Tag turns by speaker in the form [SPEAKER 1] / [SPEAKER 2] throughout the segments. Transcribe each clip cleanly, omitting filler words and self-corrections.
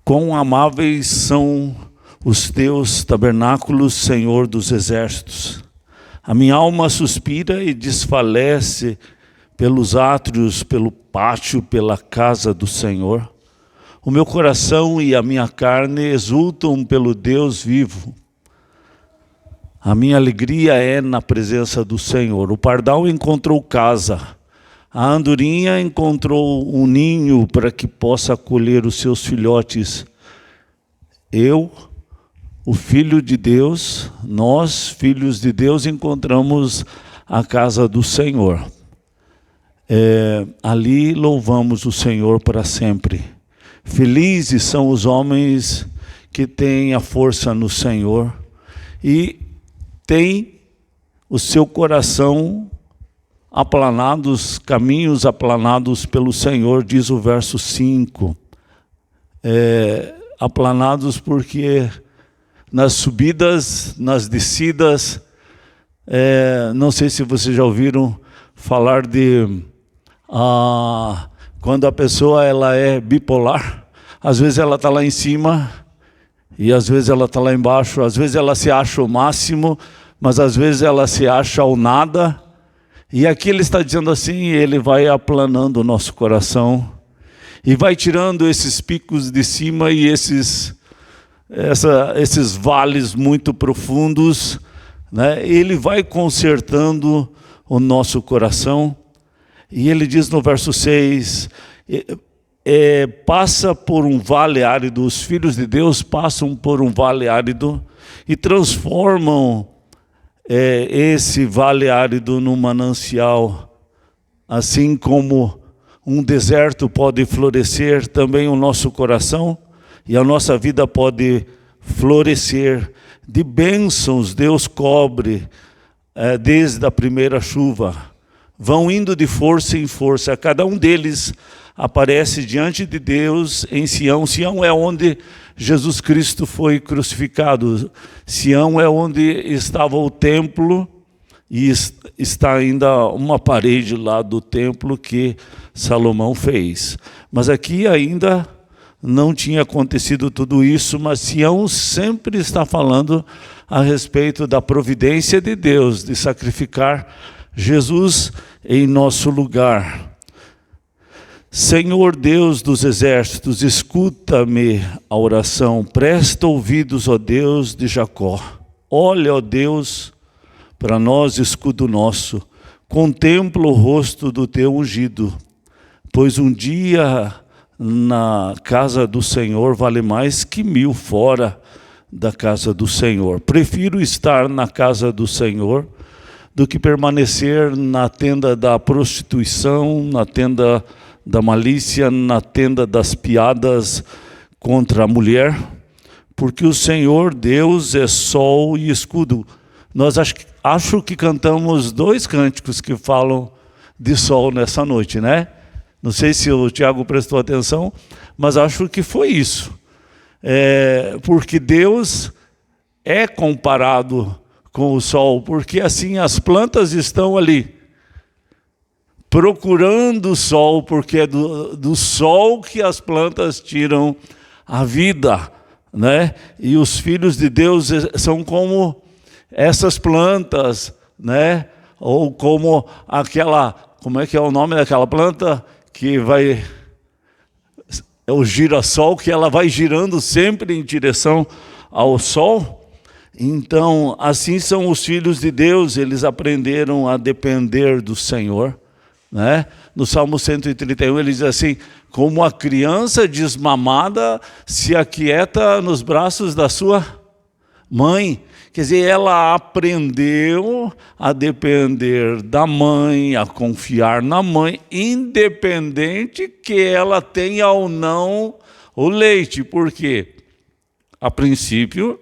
[SPEAKER 1] Quão amáveis são os teus tabernáculos, Senhor dos exércitos. A minha alma suspira e desfalece pelos átrios, pelo pátio, pela casa do Senhor. O meu coração e a minha carne exultam pelo Deus vivo. A minha alegria é na presença do Senhor. O pardal encontrou casa. A andorinha encontrou um ninho para que possa acolher os seus filhotes. Eu, o Filho de Deus, nós, filhos de Deus, encontramos a casa do Senhor. Ali louvamos o Senhor para sempre. Felizes são os homens que têm a força no Senhor e têm o seu coração aplanados, caminhos aplanados pelo Senhor, diz o verso 5. Aplanados porque nas subidas, nas descidas, não sei se vocês já ouviram falar de quando a pessoa ela é bipolar, às vezes ela está lá em cima e às vezes ela está lá embaixo, às vezes ela se acha o máximo, mas às vezes ela se acha o nada. E aqui ele está dizendo assim, ele vai aplanando o nosso coração e vai tirando esses picos de cima e esses vales muito profundos, né? Ele vai consertando o nosso coração. E ele diz no verso 6, passa por um vale árido, os filhos de Deus passam por um vale árido e transformam esse vale árido num manancial. Assim como um deserto pode florescer, também o nosso coração e a nossa vida pode florescer. De bênçãos Deus cobre desde a primeira chuva. Vão indo de força em força. Cada um deles aparece diante de Deus em Sião. Sião é onde Jesus Cristo foi crucificado. Sião é onde estava o templo e está ainda uma parede lá do templo que Salomão fez. Mas aqui ainda não tinha acontecido tudo isso, mas Sião sempre está falando a respeito da providência de Deus, de sacrificar Jesus em nosso lugar. Senhor Deus dos exércitos, escuta-me a oração, presta ouvidos, ó Deus de Jacó. Olha, ó Deus, para nós, escudo nosso, contempla o rosto do teu ungido, pois um dia na casa do Senhor vale mais que 1000 fora da casa do Senhor. Prefiro estar na casa do Senhor do que permanecer na tenda da prostituição, na tenda da malícia, na tenda das piadas contra a mulher, porque o Senhor Deus é sol e escudo. Nós acho que cantamos 2 cânticos que falam de sol nessa noite, né? Não sei se o Tiago prestou atenção, mas acho que foi isso. Porque Deus é comparado com o sol, porque assim as plantas estão ali, procurando o sol, porque é do sol que as plantas tiram a vida, né? E os filhos de Deus são como essas plantas, né? Ou como como é que é o nome daquela planta que vai, é o girassol, que ela vai girando sempre em direção ao sol. Então, assim são os filhos de Deus, eles aprenderam a depender do Senhor, né? No Salmo 131 ele diz assim, como a criança desmamada se aquieta nos braços da sua mãe. Quer dizer, ela aprendeu a depender da mãe, a confiar na mãe, independente que ela tenha ou não o leite. Por quê? A princípio,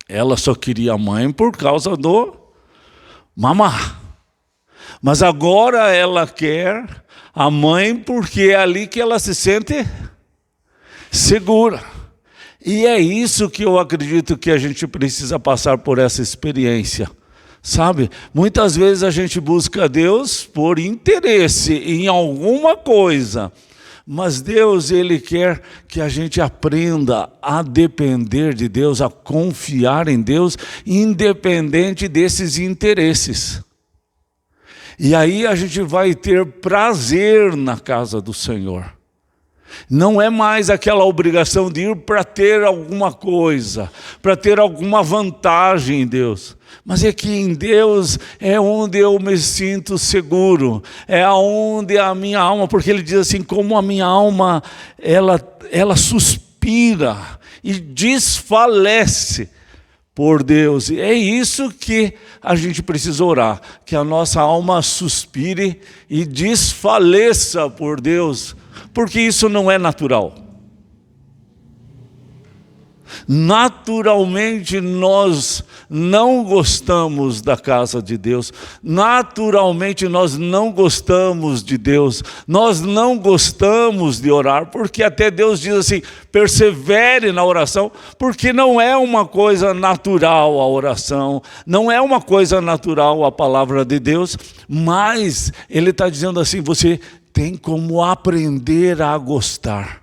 [SPEAKER 1] ela só queria a mãe por causa do mamar. Mas agora ela quer a mãe porque é ali que ela se sente segura. E é isso que eu acredito que a gente precisa passar por essa experiência. Sabe? Muitas vezes a gente busca Deus por interesse em alguma coisa. Mas Deus, Ele quer que a gente aprenda a depender de Deus, a confiar em Deus, independente desses interesses. E aí a gente vai ter prazer na casa do Senhor. Não é mais aquela obrigação de ir para ter alguma coisa, para ter alguma vantagem em Deus. Mas é que em Deus é onde eu me sinto seguro, é onde a minha alma, porque Ele diz assim, como a minha alma, ela suspira e desfalece por Deus. É isso que a gente precisa orar, que a nossa alma suspire e desfaleça por Deus, porque isso não é natural. Naturalmente nós não gostamos da casa de Deus, naturalmente nós não gostamos de Deus, nós não gostamos de orar, porque até Deus diz assim, persevere na oração, porque não é uma coisa natural a oração, não é uma coisa natural a palavra de Deus, mas Ele está dizendo assim, você tem como aprender a gostar.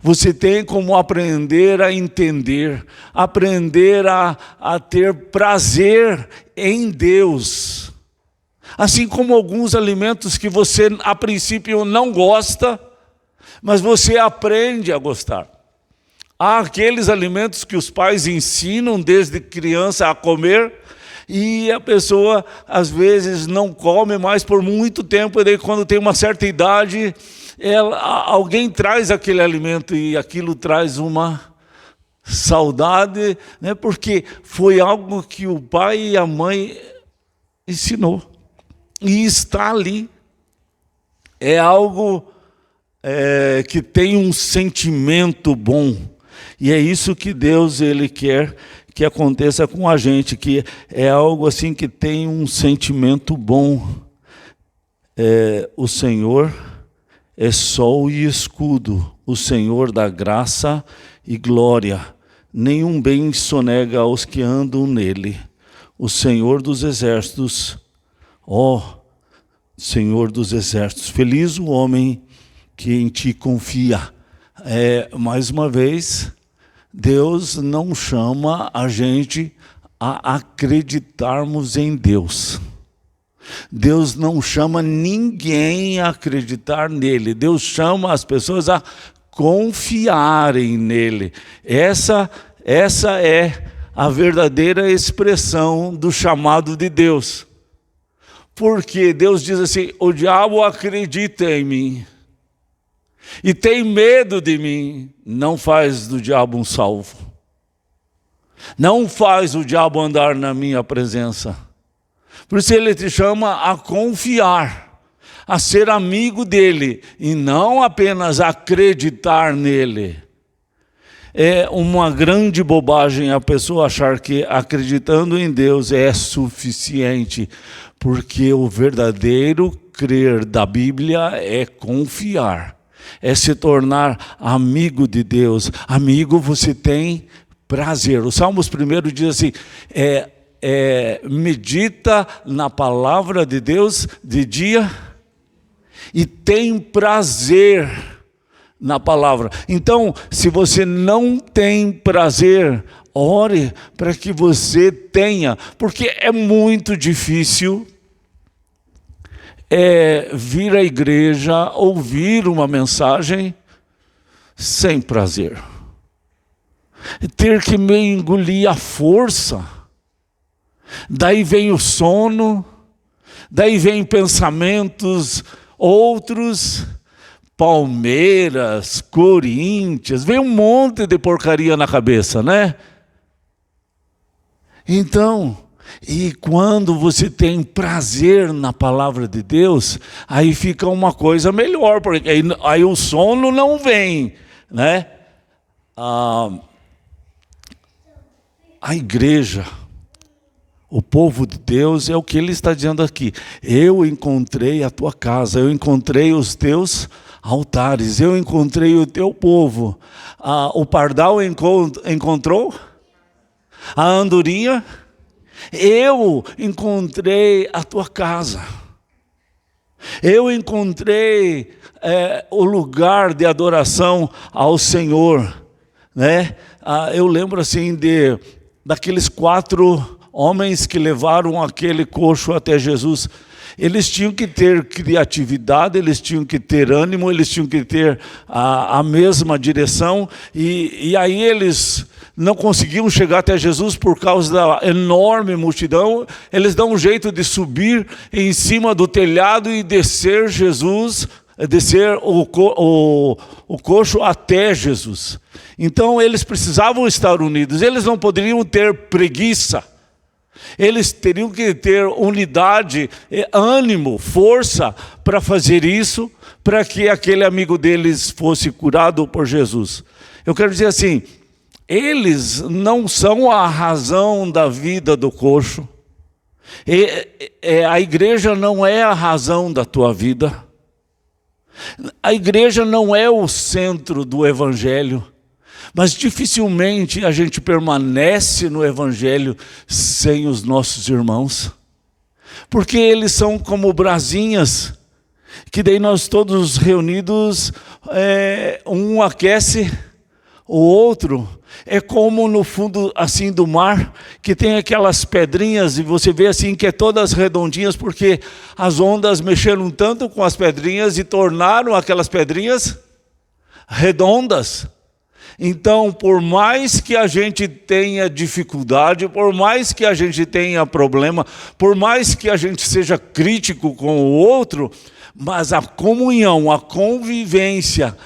[SPEAKER 1] Você tem como aprender a entender, aprender a ter prazer em Deus. Assim como alguns alimentos que você a princípio não gosta, mas você aprende a gostar. Há aqueles alimentos que os pais ensinam desde criança a comer, e a pessoa às vezes não come mais por muito tempo, e daí quando tem uma certa idade, alguém traz aquele alimento e aquilo traz uma saudade, né? Porque foi algo que o pai e a mãe ensinou e está ali. É algo que tem um sentimento bom, e é isso que Deus Ele quer que aconteça com a gente, que é algo assim que tem um sentimento bom. O Senhor é sol e escudo, o Senhor dá graça e glória. Nenhum bem sonega aos que andam nele. O Senhor dos exércitos, Senhor dos exércitos, feliz o homem que em ti confia. Mais uma vez, Deus não chama a gente a acreditarmos em Deus. Deus não chama ninguém a acreditar nele. Deus chama as pessoas a confiarem nele. Essa é a verdadeira expressão do chamado de Deus. Porque Deus diz assim, o diabo acredita em mim e tem medo de mim, não faz do diabo um salvo. Não faz o diabo andar na minha presença. Por isso Ele te chama a confiar, a ser amigo dEle, e não apenas acreditar nele. É uma grande bobagem a pessoa achar que acreditando em Deus é suficiente, porque o verdadeiro crer da Bíblia é confiar, é se tornar amigo de Deus. Amigo, você tem prazer. O Salmos 1 diz assim, medita na palavra de Deus de dia e tem prazer na palavra. Então, se você não tem prazer, ore para que você tenha, porque é muito difícil vir à igreja, ouvir uma mensagem sem prazer. Ter que me engolir a força. Daí vem o sono, daí vem pensamentos outros, Palmeiras, Corinthians, vem um monte de porcaria na cabeça, né? Então, e quando você tem prazer na palavra de Deus, aí fica uma coisa melhor, porque aí o sono não vem, né? A igreja, o povo de Deus, é o que Ele está dizendo aqui. Eu encontrei a tua casa, eu encontrei os teus altares, eu encontrei o teu povo. O pardal encontrou a andorinha. Eu encontrei a tua casa. Eu encontrei o lugar de adoração ao Senhor, né? Eu lembro assim daqueles 4 homens que levaram aquele coxo até Jesus. Eles tinham que ter criatividade, eles tinham que ter ânimo, eles tinham que ter a mesma direção, e aí eles não conseguiam chegar até Jesus por causa da enorme multidão. Eles dão um jeito de subir em cima do telhado e descer o coxo até Jesus. Então eles precisavam estar unidos, eles não poderiam ter preguiça. Eles teriam que ter unidade, ânimo, força para fazer isso, para que aquele amigo deles fosse curado por Jesus. Eu quero dizer assim, eles não são a razão da vida do coxo. A igreja não é a razão da tua vida. A igreja não é o centro do evangelho. Mas dificilmente a gente permanece no evangelho sem os nossos irmãos. Porque eles são como brasinhas, que daí nós todos reunidos, um aquece o outro. É como no fundo assim do mar, que tem aquelas pedrinhas, e você vê assim que é todas redondinhas, porque as ondas mexeram tanto com as pedrinhas e tornaram aquelas pedrinhas redondas. Então, por mais que a gente tenha dificuldade, por mais que a gente tenha problema, por mais que a gente seja crítico com o outro, mas a comunhão, a convivência,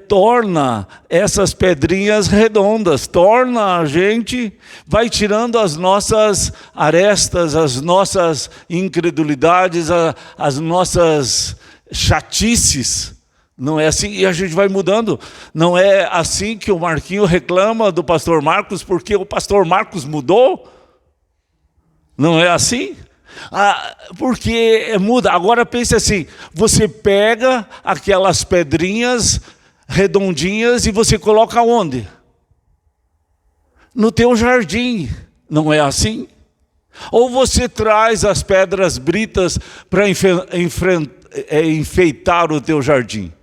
[SPEAKER 1] torna essas pedrinhas redondas, torna a gente, vai tirando as nossas arestas, as nossas incredulidades, as nossas chatices. Não é assim, e a gente vai mudando. Não é assim que o Marquinho reclama do pastor Marcos, porque o pastor Marcos mudou? Não é assim? Porque muda. Agora pense assim, você pega aquelas pedrinhas redondinhas e você coloca onde? No teu jardim, não é assim? Ou você traz as pedras britas para enfeitar o teu jardim?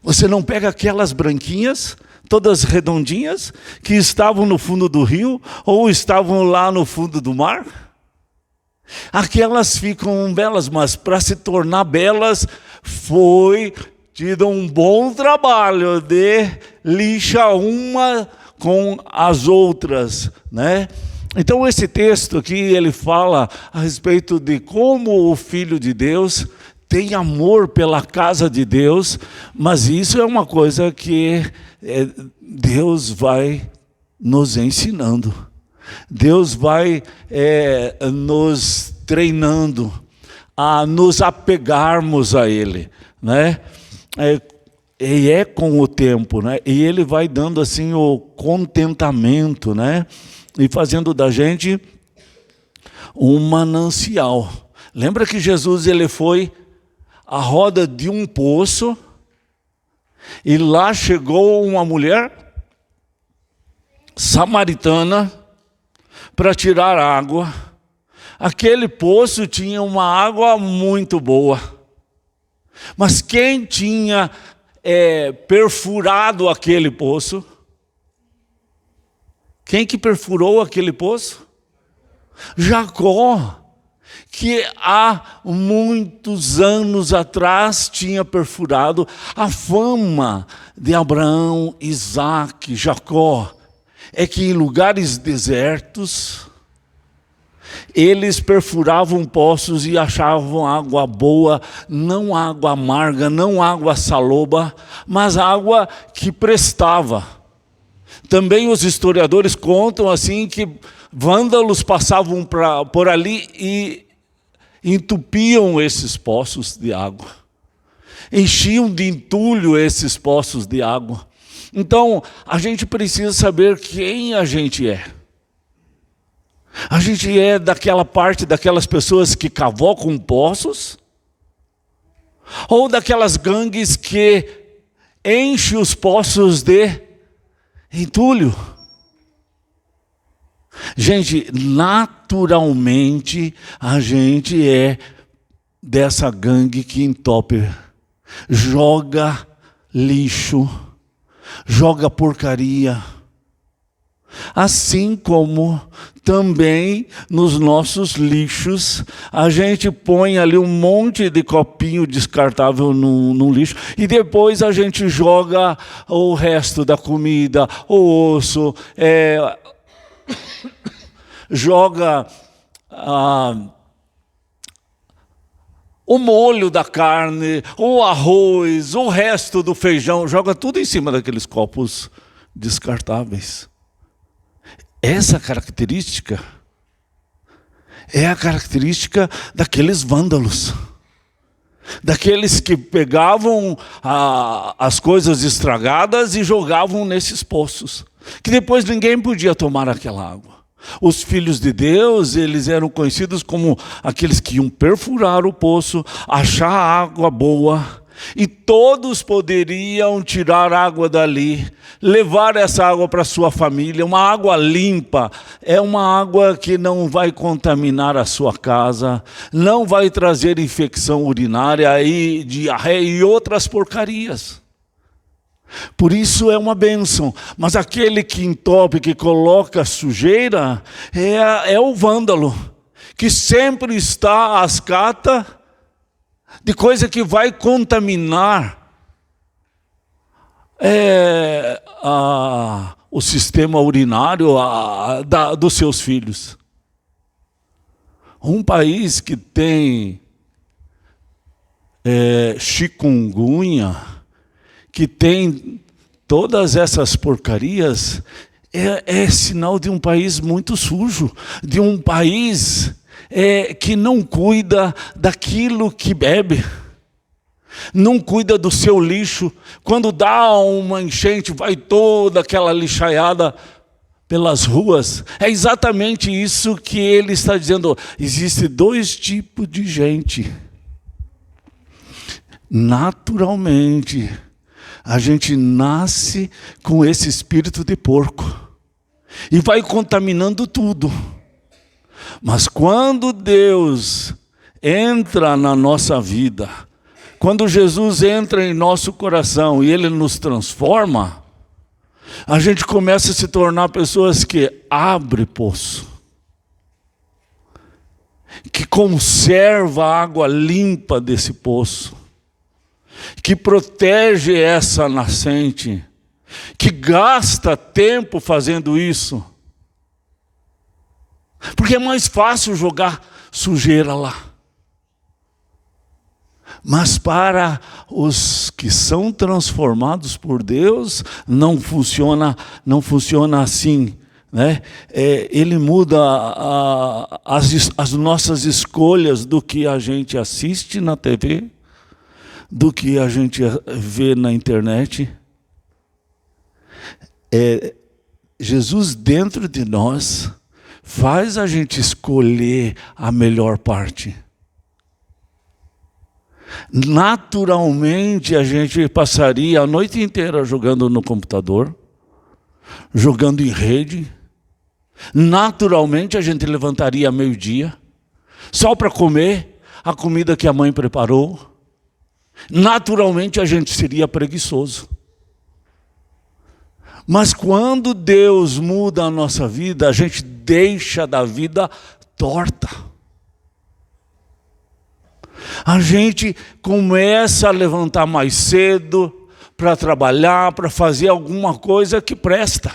[SPEAKER 1] Você não pega aquelas branquinhas, todas redondinhas, que estavam no fundo do rio, ou estavam lá no fundo do mar? Aquelas ficam belas, mas para se tornar belas, foi tido um bom trabalho de lixar uma com as outras, né? Então esse texto aqui, ele fala a respeito de como o Filho de Deus tem amor pela casa de Deus, mas isso é uma coisa que Deus vai nos ensinando. Deus vai nos treinando a nos apegarmos a Ele, né? E com o tempo, né? E Ele vai dando assim o contentamento, né? E fazendo da gente um manancial. Lembra que Jesus, ele foi à roda de um poço, e lá chegou uma mulher samaritana para tirar água. Aquele poço tinha uma água muito boa, mas quem tinha perfurado aquele poço? Quem que perfurou aquele poço? Jacó, que há muitos anos atrás tinha perfurado. A fama de Abraão, Isaac, Jacó é que em lugares desertos eles perfuravam poços e achavam água boa, não água amarga, não água saloba, mas água que prestava. Também os historiadores contam assim que vândalos passavam por ali e entupiam esses poços de água, enchiam de entulho esses poços de água. Então, a gente precisa saber quem a gente é. A gente é daquela parte, daquelas pessoas que cavocam poços, ou daquelas gangues que enchem os poços de entulho? Gente, naturalmente a gente é dessa gangue que entope. joga lixo, joga porcaria. Assim como também nos nossos lixos, a gente põe ali um monte de copinho descartável no lixo e depois a gente joga o resto da comida, o osso, joga o molho da carne, o arroz, o resto do feijão, joga tudo em cima daqueles copos descartáveis. Essa característica é a característica daqueles vândalos, daqueles que pegavam as coisas estragadas e jogavam nesses poços, que depois ninguém podia tomar aquela água. Os filhos de Deus, eles eram conhecidos como aqueles que iam perfurar o poço, achar água boa, e todos poderiam tirar água dali, levar essa água para sua família. Uma água limpa é uma água que não vai contaminar a sua casa, não vai trazer infecção urinária e diarreia e outras porcarias. Por isso é uma bênção. Mas aquele que entope, que coloca sujeira, é o vândalo, que sempre está às catas de coisa que vai contaminar o sistema urinário dos seus filhos. Um país que tem chikungunya, que tem todas essas porcarias, é sinal de um país muito sujo, de um país que não cuida daquilo que bebe, não cuida do seu lixo. Quando dá uma enchente, vai toda aquela lixaiada pelas ruas. É exatamente isso que ele está dizendo. Existem dois tipos de gente. Naturalmente, a gente nasce com esse espírito de porco e vai contaminando tudo. Mas quando Deus entra na nossa vida, quando Jesus entra em nosso coração e Ele nos transforma, a gente começa a se tornar pessoas que abrem poço, que conserva a água limpa desse poço, que protege essa nascente, que gasta tempo fazendo isso. Porque é mais fácil jogar sujeira lá. Mas para os que são transformados por Deus, não funciona assim, né? Ele muda as nossas escolhas do que a gente assiste na TV, do que a gente vê na internet. Jesus dentro de nós faz a gente escolher a melhor parte. Naturalmente a gente passaria a noite inteira jogando no computador, jogando em rede. Naturalmente a gente levantaria meio-dia, só para comer a comida que a mãe preparou. Naturalmente a gente seria preguiçoso. Mas quando Deus muda a nossa vida, a gente deixa da vida torta. A gente começa a levantar mais cedo para trabalhar, para fazer alguma coisa que presta.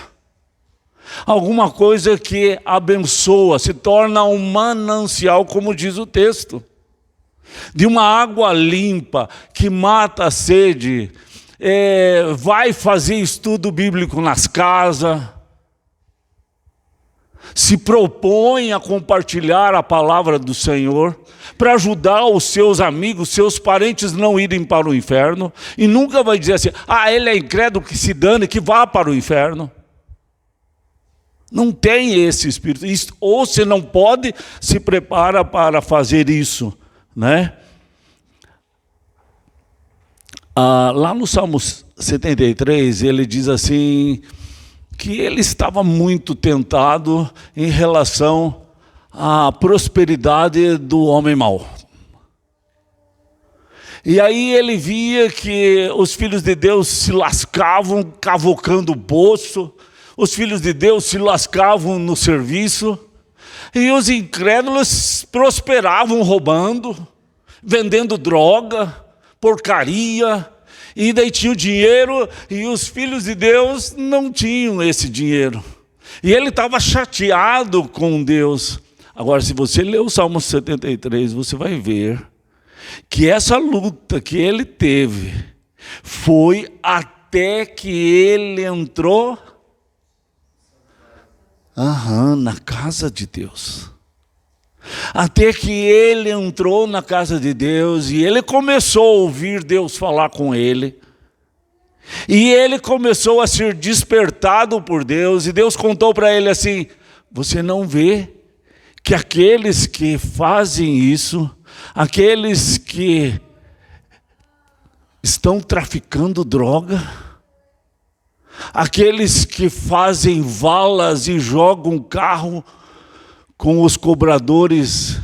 [SPEAKER 1] Alguma coisa que abençoa, se torna um manancial, como diz o texto. De uma água limpa, que mata a sede. Vai fazer estudo bíblico nas casas, se propõe a compartilhar a palavra do Senhor, para ajudar os seus amigos, seus parentes não irem para o inferno, e nunca vai dizer assim, ele é incrédulo, que se dane, que vá para o inferno. Não tem esse espírito, ou se não pode, se prepara para fazer isso, né? Lá no Salmo 73, ele diz assim, que ele estava muito tentado em relação à prosperidade do homem mau. E aí ele via que os filhos de Deus se lascavam cavocando o poço, os filhos de Deus se lascavam no serviço, e os incrédulos prosperavam roubando, vendendo droga, porcaria, e daí tinham dinheiro, e os filhos de Deus não tinham esse dinheiro. E ele estava chateado com Deus. Agora, se você ler o Salmo 73, você vai ver que essa luta que ele teve foi até que ele entrou na casa de Deus. Até que ele entrou na casa de Deus e ele começou a ouvir Deus falar com ele. E ele começou a ser despertado por Deus. E Deus contou para ele assim: você não vê que aqueles que fazem isso, aqueles que estão traficando droga, aqueles que fazem valas e jogam carro com os cobradores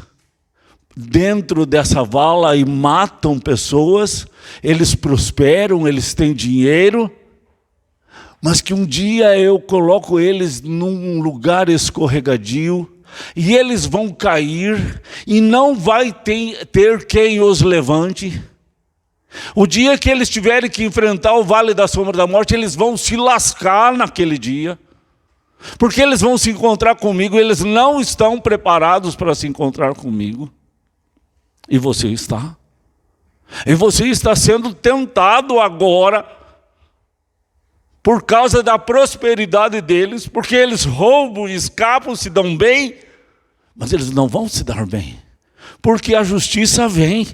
[SPEAKER 1] dentro dessa vala e matam pessoas, eles prosperam, eles têm dinheiro, mas que um dia eu coloco eles num lugar escorregadio e eles vão cair e não vai ter quem os levante. O dia que eles tiverem que enfrentar o vale da sombra da morte, eles vão se lascar naquele dia, porque eles vão se encontrar comigo, eles não estão preparados para se encontrar comigo. E você está. E você está sendo tentado agora, por causa da prosperidade deles, porque eles roubam, escapam, se dão bem, mas eles não vão se dar bem, porque a justiça vem.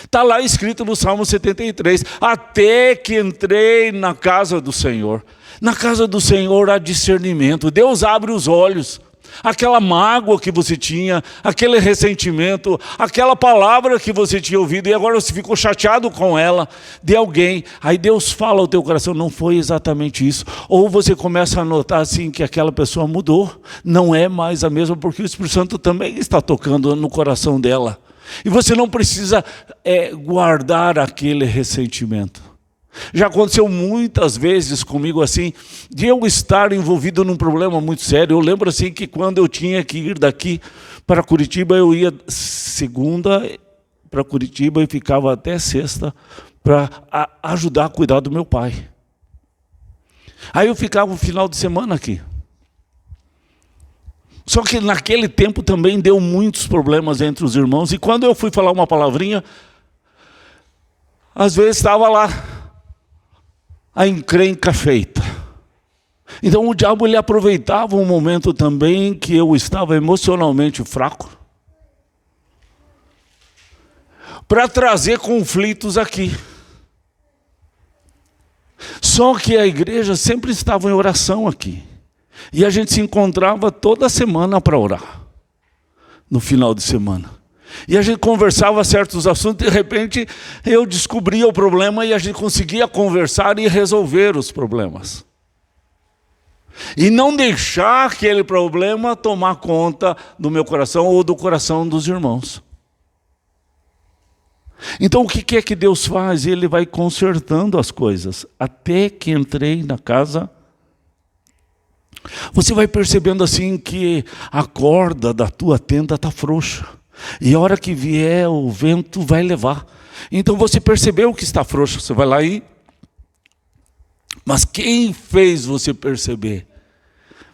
[SPEAKER 1] Está lá escrito no Salmo 73, até que entrei na casa do Senhor. Na casa do Senhor há discernimento, Deus abre os olhos. Aquela mágoa que você tinha, aquele ressentimento, aquela palavra que você tinha ouvido e agora você ficou chateado com ela, de alguém, aí Deus fala ao teu coração, não foi exatamente isso. Ou você começa a notar assim que aquela pessoa mudou, não é mais a mesma, porque o Espírito Santo também está tocando no coração dela. E você não precisa guardar aquele ressentimento. Já aconteceu muitas vezes comigo assim, de eu estar envolvido num problema muito sério. Eu lembro assim que quando eu tinha que ir daqui para Curitiba, eu ia segunda para Curitiba e ficava até sexta para ajudar a cuidar do meu pai. Aí eu ficava o final de semana aqui. Só que naquele tempo também deu muitos problemas entre os irmãos. E quando eu fui falar uma palavrinha, às vezes estava lá a encrenca feita. Então o diabo ele aproveitava um momento também que eu estava emocionalmente fraco para trazer conflitos aqui. Só que a igreja sempre estava em oração aqui. E a gente se encontrava toda semana para orar, no final de semana. E a gente conversava certos assuntos, de repente eu descobria o problema e a gente conseguia conversar e resolver os problemas. E não deixar aquele problema tomar conta do meu coração ou do coração dos irmãos. Então o que é que Deus faz? Ele vai consertando as coisas. Até que entrei na casa, você vai percebendo assim que a corda da tua tenda está frouxa. E a hora que vier o vento vai levar. Então você percebeu que está frouxa, você vai lá e... Mas quem fez você perceber?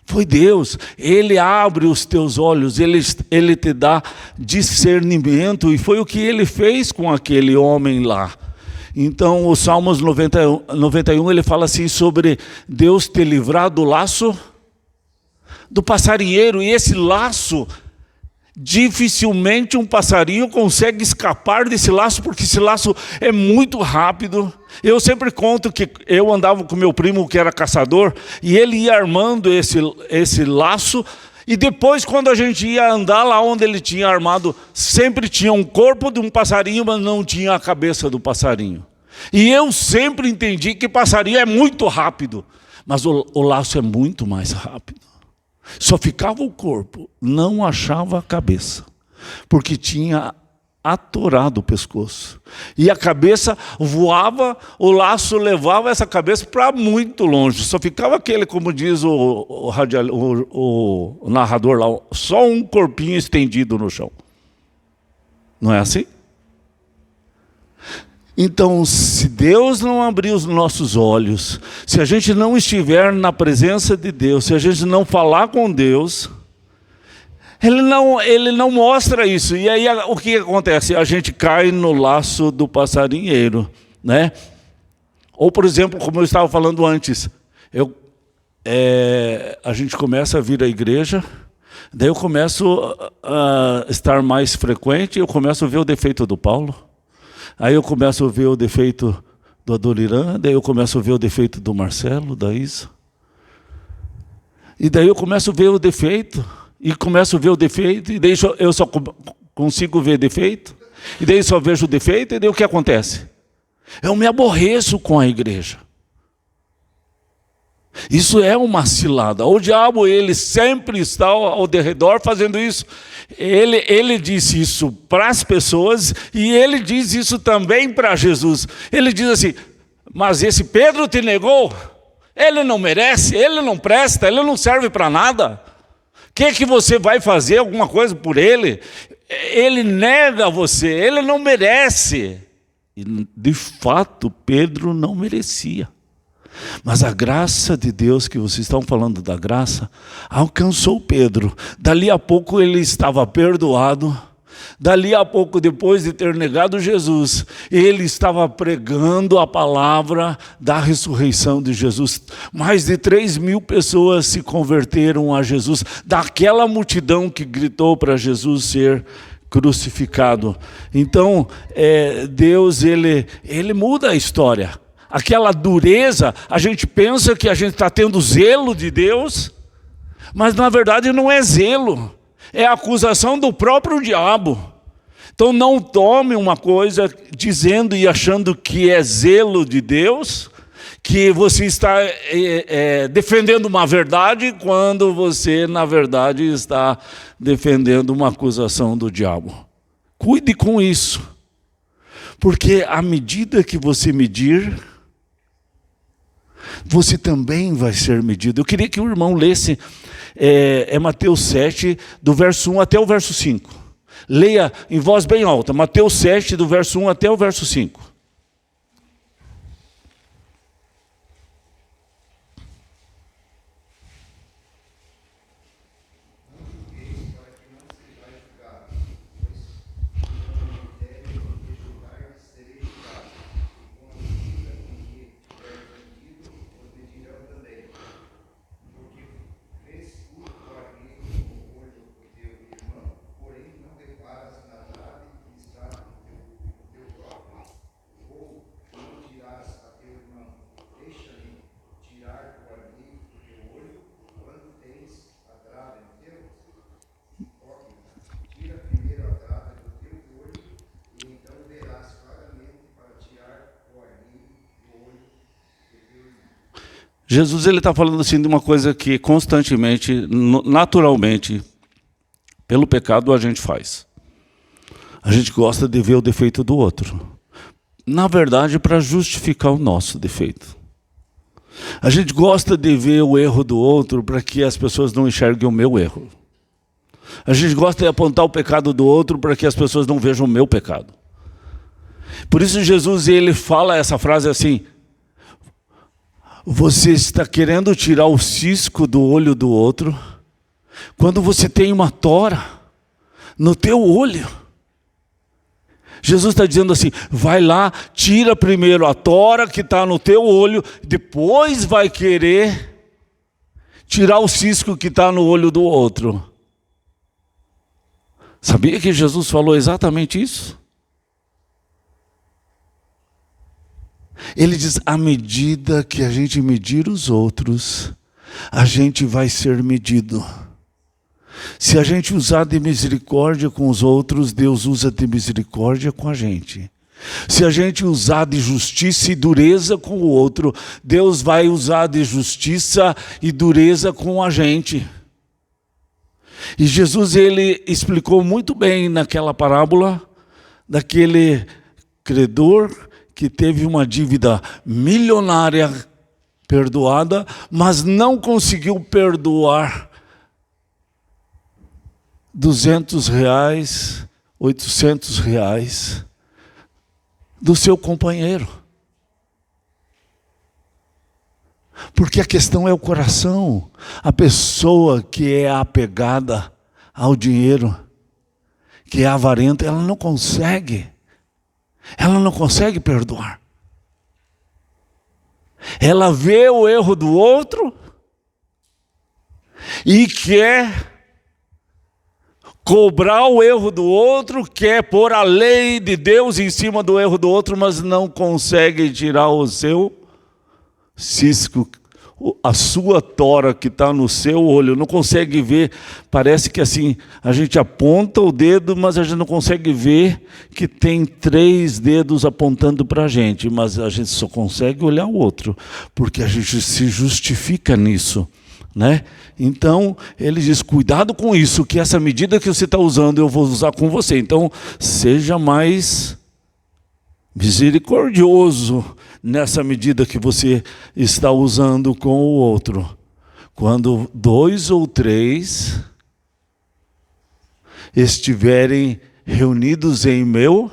[SPEAKER 1] Foi Deus. Ele abre os teus olhos, ele te dá discernimento. E foi o que ele fez com aquele homem lá. Então o Salmos 91 ele fala assim sobre Deus te livrar do laço do passarinheiro. E esse laço, dificilmente um passarinho consegue escapar desse laço, porque esse laço é muito rápido. Eu sempre conto que eu andava com meu primo que era caçador, e ele ia armando esse laço, e depois quando a gente ia andar lá onde ele tinha armado, sempre tinha um corpo de um passarinho, mas não tinha a cabeça do passarinho. E eu sempre entendi que passarinho é muito rápido, mas o laço é muito mais rápido. Só ficava o corpo, não achava a cabeça, porque tinha atorado o pescoço. E a cabeça voava, o laço levava essa cabeça para muito longe. Só ficava aquele, como diz o narrador lá, só um corpinho estendido no chão. Não é assim? Então, se Deus não abrir os nossos olhos, se a gente não estiver na presença de Deus, se a gente não falar com Deus, Ele não mostra isso. E aí o que acontece? A gente cai no laço do passarinheiro, né? Ou, por exemplo, como eu estava falando antes, a gente começa a vir à igreja, daí eu começo a estar mais frequente, eu começo a ver o defeito do Paulo. Aí eu começo a ver o defeito do Adoniran, daí eu começo a ver o defeito do Marcelo, da Isa. E daí eu começo a ver o defeito, e começo a ver o defeito, e daí eu só consigo ver defeito, e daí só vejo o defeito, e daí o que acontece? Eu me aborreço com a igreja. Isso é uma cilada. O diabo, ele sempre está ao derredor fazendo isso. Ele disse isso para as pessoas e ele diz isso também para Jesus. Ele diz assim, mas esse Pedro te negou? Ele não merece, ele não presta, ele não serve para nada. O que você vai fazer alguma coisa por ele? Ele nega você, ele não merece. E de fato, Pedro não merecia. Mas a graça de Deus, que vocês estão falando da graça, alcançou Pedro. Dali a pouco ele estava perdoado. Dali a pouco, depois de ter negado Jesus, ele estava pregando a palavra da ressurreição de Jesus. Mais de 3.000 pessoas se converteram a Jesus, daquela multidão que gritou para Jesus ser crucificado. Então, Deus, ele muda a história. Aquela dureza, a gente pensa que a gente está tendo zelo de Deus, mas na verdade não é zelo, é a acusação do próprio diabo. Então não tome uma coisa dizendo e achando que é zelo de Deus, que você está defendendo uma verdade, quando você na verdade está defendendo uma acusação do diabo. Cuide com isso, porque à medida que você medir, você também vai ser medido. Eu queria que o irmão lesse Mateus 7, do verso 1 até o verso 5. Leia em voz bem alta, Mateus 7, do verso 1 até o verso 5. Jesus ele está falando assim de uma coisa que constantemente, naturalmente, pelo pecado a gente faz. A gente gosta de ver o defeito do outro. Na verdade, para justificar o nosso defeito. A gente gosta de ver o erro do outro para que as pessoas não enxerguem o meu erro. A gente gosta de apontar o pecado do outro para que as pessoas não vejam o meu pecado. Por isso Jesus ele fala essa frase assim: você está querendo tirar o cisco do olho do outro, quando você tem uma tora no teu olho. Jesus está dizendo assim, vai lá, tira primeiro a tora que está no teu olho, depois vai querer tirar o cisco que está no olho do outro. Sabia que Jesus falou exatamente isso? Ele diz, à medida que a gente medir os outros, a gente vai ser medido. Se a gente usar de misericórdia com os outros, Deus usa de misericórdia com a gente. Se a gente usar de justiça e dureza com o outro, Deus vai usar de justiça e dureza com a gente. E Jesus ele explicou muito bem naquela parábola daquele credor que teve uma dívida milionária perdoada, mas não conseguiu perdoar R$200, R$800 do seu companheiro. Porque a questão é o coração. A pessoa que é apegada ao dinheiro, que é avarenta, ela não consegue perdoar. Ela vê o erro do outro e quer cobrar o erro do outro, quer pôr a lei de Deus em cima do erro do outro, mas não consegue tirar o seu cisco, a sua tora que está no seu olho, não consegue ver. Parece que assim, a gente aponta o dedo, mas a gente não consegue ver que tem 3 dedos apontando para a gente, mas a gente só consegue olhar o outro, porque a gente se justifica nisso, né? Então, ele diz, cuidado com isso, que essa medida que você está usando, eu vou usar com você. Então, seja mais misericordioso nessa medida que você está usando com o outro. Quando 2 ou 3 estiverem reunidos em meu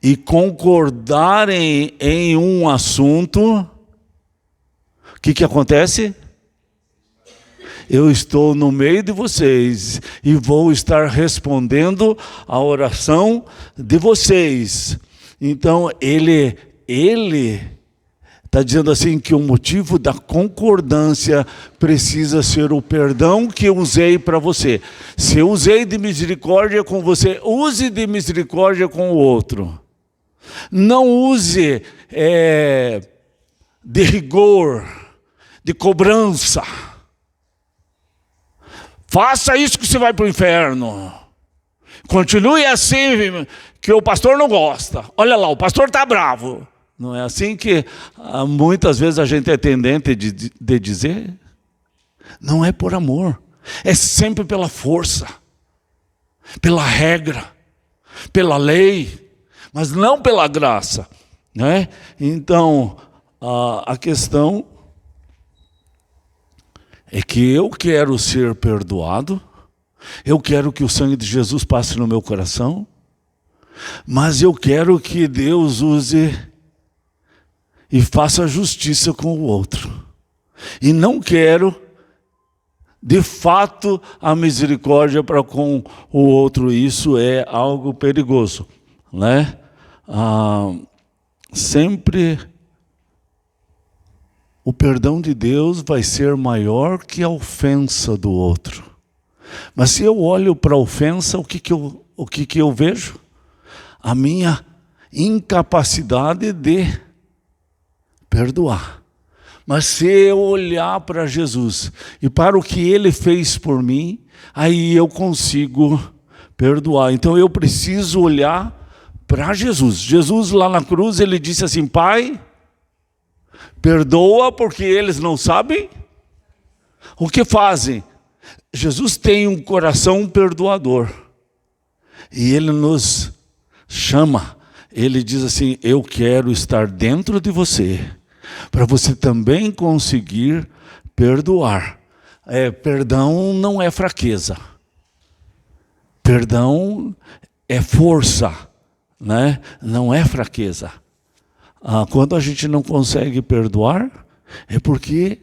[SPEAKER 1] e concordarem em um assunto, o que acontece? Eu estou no meio de vocês e vou estar respondendo a oração de vocês. Então, ele está dizendo assim que o motivo da concordância precisa ser o perdão que eu usei para você. Se eu usei de misericórdia com você, use de misericórdia com o outro. Não use de rigor, de cobrança. Faça isso que você vai para o inferno. Continue assim, que o pastor não gosta. Olha lá, o pastor está bravo. Não é assim que muitas vezes a gente é tendente de dizer? Não é por amor. É sempre pela força, pela regra, pela lei, mas não pela graça, né? Então, a questão é que eu quero ser perdoado, eu quero que o sangue de Jesus passe no meu coração, mas eu quero que Deus use e faça justiça com o outro. E não quero, de fato, a misericórdia para com o outro. Isso é algo perigoso, né? Sempre o perdão de Deus vai ser maior que a ofensa do outro. Mas se eu olho para a ofensa, o que eu vejo? A minha incapacidade de perdoar. Mas se eu olhar para Jesus e para o que Ele fez por mim, aí eu consigo perdoar. Então eu preciso olhar para Jesus. Jesus lá na cruz, Ele disse assim, Pai, perdoa porque eles não sabem o que fazem. Jesus tem um coração perdoador. E Ele nos chama. Ele diz assim, eu quero estar dentro de você, para você também conseguir perdoar. Perdão não é fraqueza. Perdão é força, né? Não é fraqueza. Quando a gente não consegue perdoar, é porque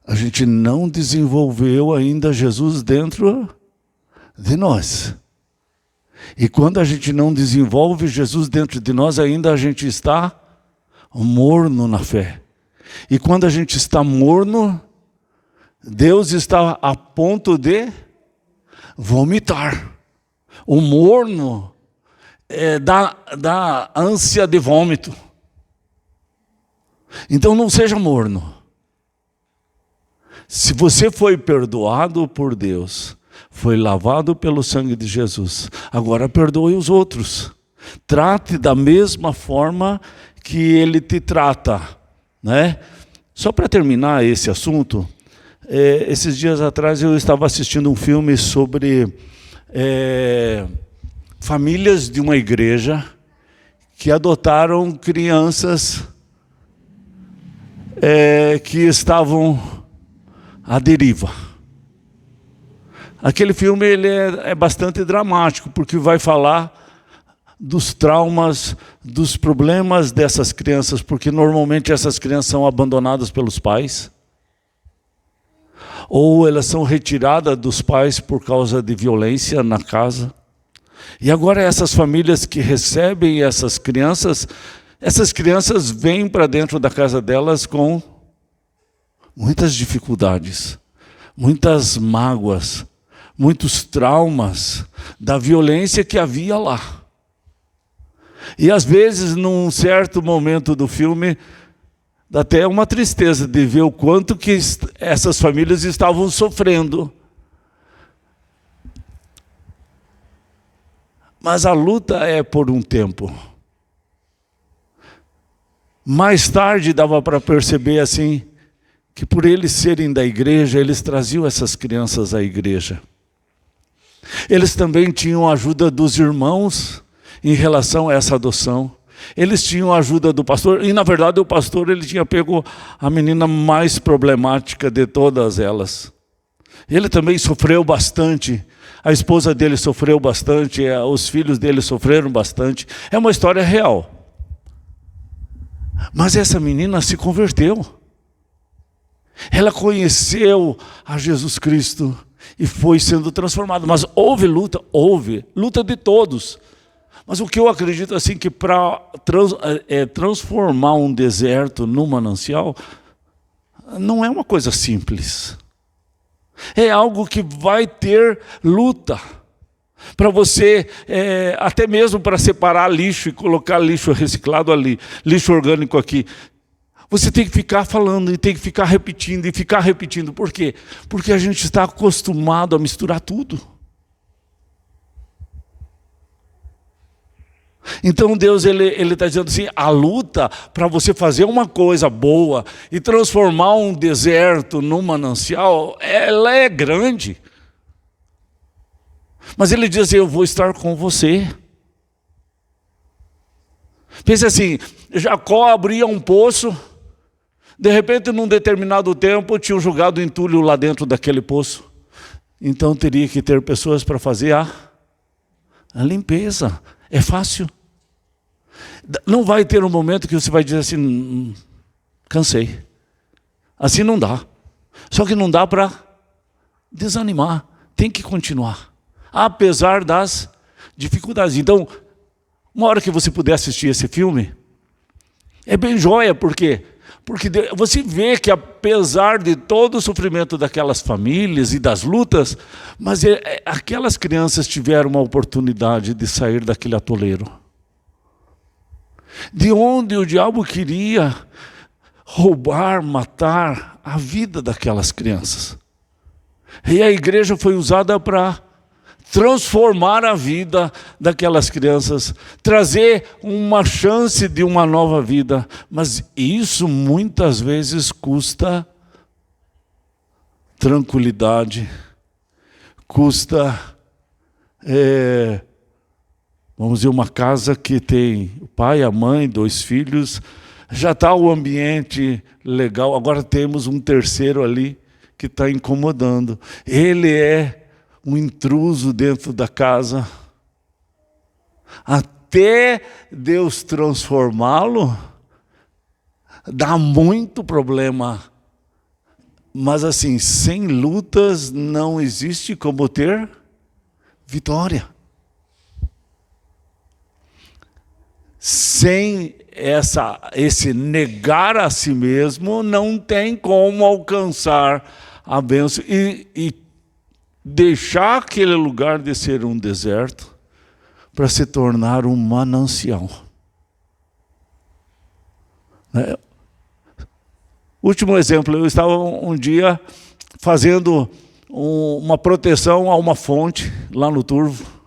[SPEAKER 1] a gente não desenvolveu ainda Jesus dentro de nós. E quando a gente não desenvolve Jesus dentro de nós, ainda a gente está morno na fé. E quando a gente está morno, Deus está a ponto de vomitar. O morno dá ânsia de vômito. Então não seja morno. Se você foi perdoado por Deus, foi lavado pelo sangue de Jesus, agora perdoe os outros. Trate da mesma forma que Ele te trata, né? Só para terminar esse assunto, esses dias atrás eu estava assistindo um filme sobre famílias de uma igreja que adotaram crianças que estavam à deriva. Aquele filme ele é bastante dramático, porque vai falar dos traumas, dos problemas dessas crianças, porque normalmente essas crianças são abandonadas pelos pais, ou elas são retiradas dos pais por causa de violência na casa. E agora essas famílias que recebem essas crianças vêm para dentro da casa delas com muitas dificuldades, muitas mágoas, muitos traumas da violência que havia lá. E às vezes, num certo momento do filme, dá até uma tristeza de ver o quanto que essas famílias estavam sofrendo. Mas a luta é por um tempo. Mais tarde dava para perceber assim, que por eles serem da igreja, eles traziam essas crianças à igreja. Eles também tinham a ajuda dos irmãos em relação a essa adoção. Eles tinham a ajuda do pastor, e na verdade o pastor ele tinha pego a menina mais problemática de todas elas. Ele também sofreu bastante, a esposa dele sofreu bastante, os filhos dele sofreram bastante. É uma história real. Mas essa menina se converteu. Ela conheceu a Jesus Cristo e foi sendo transformada. Mas houve luta de todos. Mas o que eu acredito assim que para transformar um deserto num manancial não é uma coisa simples. É algo que vai ter luta. Para você, até mesmo para separar lixo e colocar lixo reciclado ali, lixo orgânico aqui. Você tem que ficar falando e tem que ficar repetindo e ficar repetindo. Por quê? Porque a gente está acostumado a misturar tudo. Então Deus ele está dizendo assim, a luta para você fazer uma coisa boa e transformar um deserto num manancial, ela é grande. Mas ele diz assim, eu vou estar com você. Pense assim, Jacó abria um poço, de repente num determinado tempo tinha jogado entulho lá dentro daquele poço. Então teria que ter pessoas para fazer a limpeza. É fácil. Não vai ter um momento que você vai dizer assim, cansei. Assim não dá. Só que não dá para desanimar. Tem que continuar. Apesar das dificuldades. Então, uma hora que você puder assistir esse filme, é bem joia, por quê? Porque você vê que apesar de todo o sofrimento daquelas famílias e das lutas, mas aquelas crianças tiveram uma oportunidade de sair daquele atoleiro. De onde o diabo queria roubar, matar a vida daquelas crianças. E a igreja foi usada para transformar a vida daquelas crianças, trazer uma chance de uma nova vida. Mas isso muitas vezes custa tranquilidade, custa, vamos dizer, uma casa que tem o pai, a mãe, 2 filhos, já está o ambiente legal, agora temos um terceiro ali que está incomodando. Ele é um intruso dentro da casa. Até Deus transformá-lo, dá muito problema. Mas assim, sem lutas não existe como ter vitória. Sem esse negar a si mesmo, não tem como alcançar a bênção e deixar aquele lugar de ser um deserto para se tornar um manancial. Último exemplo, eu estava um dia fazendo uma proteção a uma fonte lá no Turvo.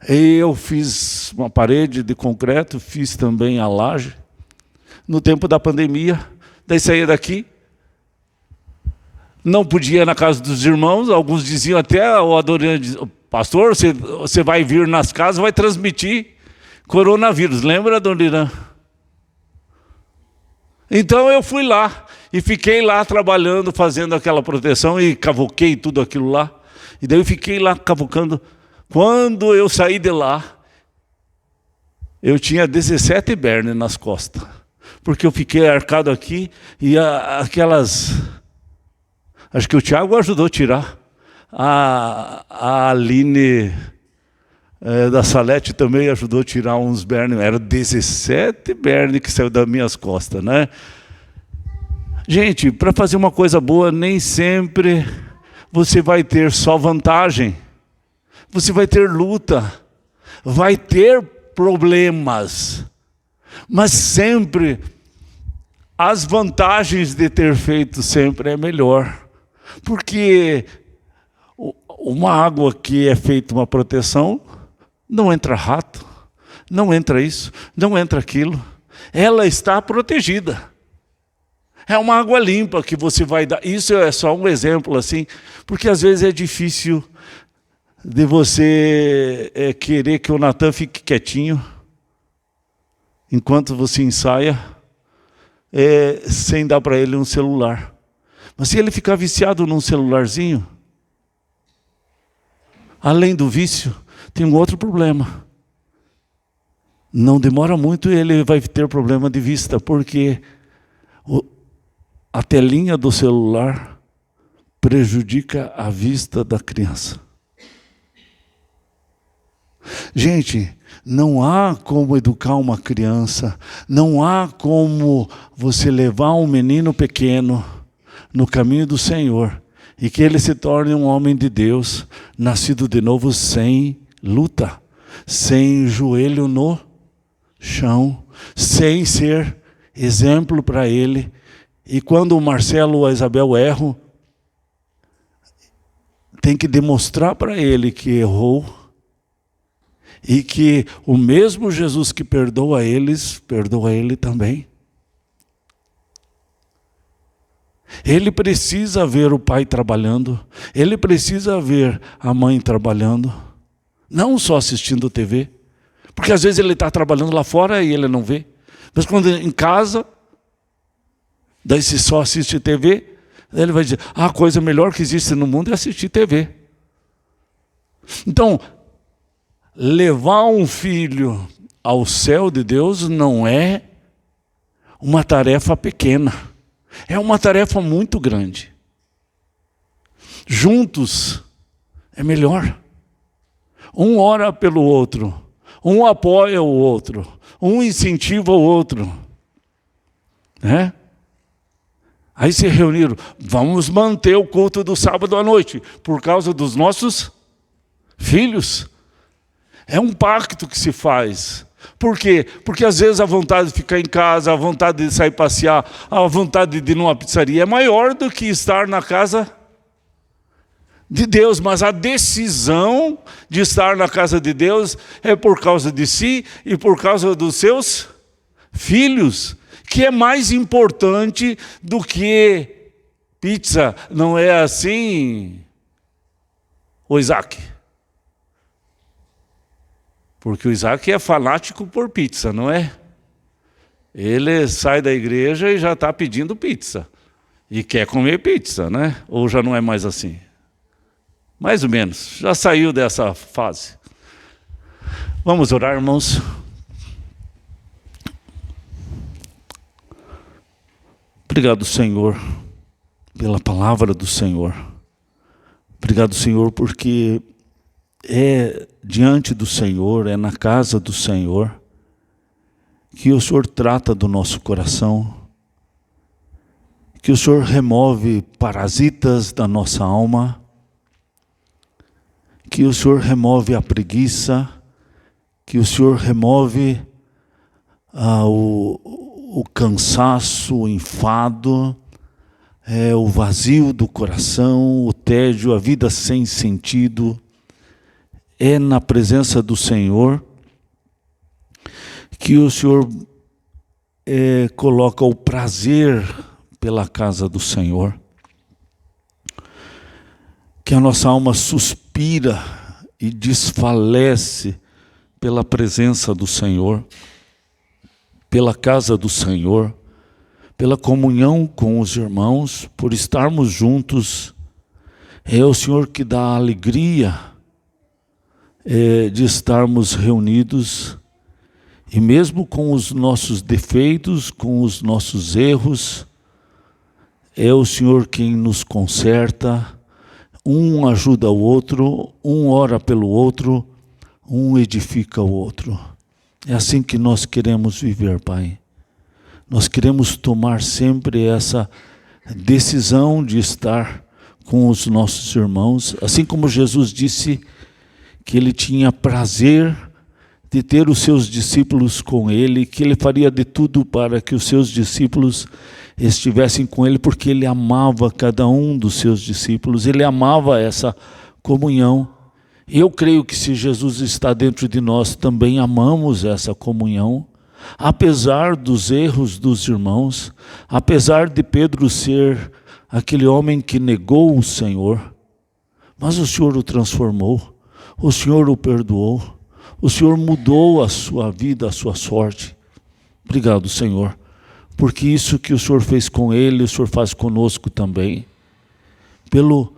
[SPEAKER 1] E eu fiz uma parede de concreto, fiz também a laje. No tempo da pandemia, daí saía daqui, não podia ir na casa dos irmãos, alguns diziam até, o pastor, você vai vir nas casas, vai transmitir coronavírus. Lembra, dona Irã? Então eu fui lá e fiquei lá trabalhando, fazendo aquela proteção e cavoquei tudo aquilo lá. E daí eu fiquei lá cavocando. Quando eu saí de lá, eu tinha 17 bernes nas costas. Porque eu fiquei arcado aqui e aquelas... Acho que o Tiago ajudou a tirar. A Aline da Salete também ajudou a tirar uns bernes. Era 17 bernes que saiu das minhas costas, né? Gente, para fazer uma coisa boa, nem sempre você vai ter só vantagem. Você vai ter luta. Vai ter problemas. Mas sempre, as vantagens de ter feito sempre é melhor. Porque uma água que é feita uma proteção, não entra rato, não entra isso, não entra aquilo. Ela está protegida. É uma água limpa que você vai dar. Isso é só um exemplo assim, porque às vezes é difícil de você querer que o Natan fique quietinho enquanto você ensaia, sem dar para ele um celular. Mas se ele ficar viciado num celularzinho, além do vício, tem um outro problema. Não demora muito e ele vai ter problema de vista, porque a telinha do celular prejudica a vista da criança. Gente, não há como educar uma criança, não há como você levar um menino pequeno no caminho do Senhor e que ele se torne um homem de Deus, nascido de novo sem luta, sem joelho no chão, sem ser exemplo para ele. E quando o Marcelo ou a Isabel erram, tem que demonstrar para ele que errou e que o mesmo Jesus que perdoa eles, perdoa ele também. Ele precisa ver o pai trabalhando, ele precisa ver a mãe trabalhando, não só assistindo TV, porque às vezes ele está trabalhando lá fora e ele não vê, mas quando em casa, daí se só assiste TV, ele vai dizer, a coisa melhor que existe no mundo é assistir TV. Então, levar um filho ao céu de Deus não é uma tarefa pequena. É uma tarefa muito grande. Juntos é melhor. Um ora pelo outro. Um apoia o outro. Um incentiva o outro. Né? Aí se reuniram. Vamos manter o culto do sábado à noite. Por causa dos nossos filhos. É um pacto que se faz. Por quê? Porque às vezes a vontade de ficar em casa, a vontade de sair passear, a vontade de ir numa pizzaria é maior do que estar na casa de Deus. Mas a decisão de estar na casa de Deus é por causa de si e por causa dos seus filhos, que é mais importante do que pizza. Não é assim, o Isaac? Porque o Isaac é fanático por pizza, não é? Ele sai da igreja e já está pedindo pizza. E quer comer pizza, né? Ou já não é mais assim? Mais ou menos, já saiu dessa fase. Vamos orar, irmãos. Obrigado, Senhor, pela palavra do Senhor. Obrigado, Senhor, porque é diante do Senhor, é na casa do Senhor, que o Senhor trata do nosso coração, que o Senhor remove parasitas da nossa alma, que o Senhor remove a preguiça, que o Senhor remove o cansaço, o enfado, o vazio do coração, o tédio, a vida sem sentido. É na presença do Senhor que o Senhor coloca o prazer pela casa do Senhor. Que a nossa alma suspira e desfalece pela presença do Senhor, pela casa do Senhor, pela comunhão com os irmãos, por estarmos juntos. É o Senhor que dá a alegria de estarmos reunidos, e mesmo com os nossos defeitos, com os nossos erros, é o Senhor quem nos conserta. Um ajuda o outro, um ora pelo outro, um edifica o outro. É assim que nós queremos viver, Pai. Nós queremos tomar sempre essa decisão de estar com os nossos irmãos, assim como Jesus disse que ele tinha prazer de ter os seus discípulos com ele, que ele faria de tudo para que os seus discípulos estivessem com ele, porque ele amava cada um dos seus discípulos, ele amava essa comunhão. E eu creio que se Jesus está dentro de nós, também amamos essa comunhão, apesar dos erros dos irmãos, apesar de Pedro ser aquele homem que negou o Senhor, mas o Senhor o transformou, o Senhor o perdoou, o Senhor mudou a sua vida, a sua sorte. Obrigado, Senhor, porque isso que o Senhor fez com ele, o Senhor faz conosco também. Pelo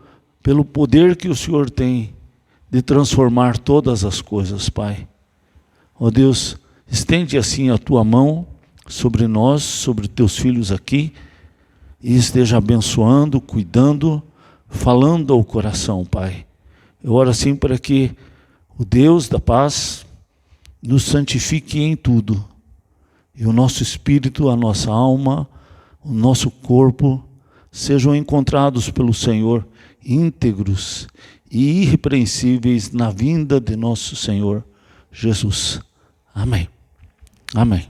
[SPEAKER 1] poder que o Senhor tem de transformar todas as coisas, Pai. Ó Deus, estende assim a tua mão sobre nós, sobre teus filhos aqui, e esteja abençoando, cuidando, falando ao coração, Pai. Eu oro assim para que o Deus da paz nos santifique em tudo, e o nosso espírito, a nossa alma, o nosso corpo sejam encontrados pelo Senhor íntegros e irrepreensíveis na vinda de nosso Senhor Jesus. Amém. Amém.